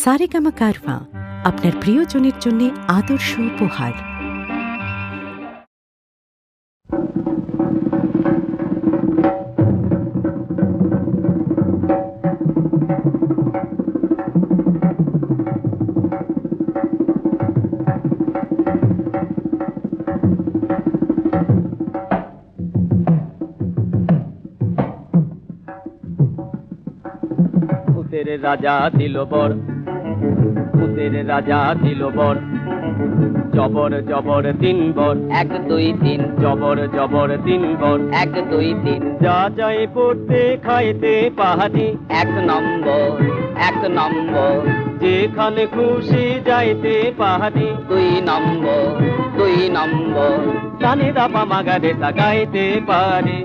সারেগামা কারভা, আপনার প্রিয়জনের জন্য আদর্শ উপহার। ভূতের রাজা দিল বর, ভূতের রাজা দিল বর, জবর জবর 3 বর, 1 2 3, জবর জবর 3 বর, 1 2 3, যা যাই পড়তে খাইতে পাহাড়ি, 1 নম্বর 1 নম্বর, যেখানে খুশি যাইতে পাহাড়ি, 2 নম্বর 2 নম্বর, সানি দাপা মাগারে গাইতে পারে।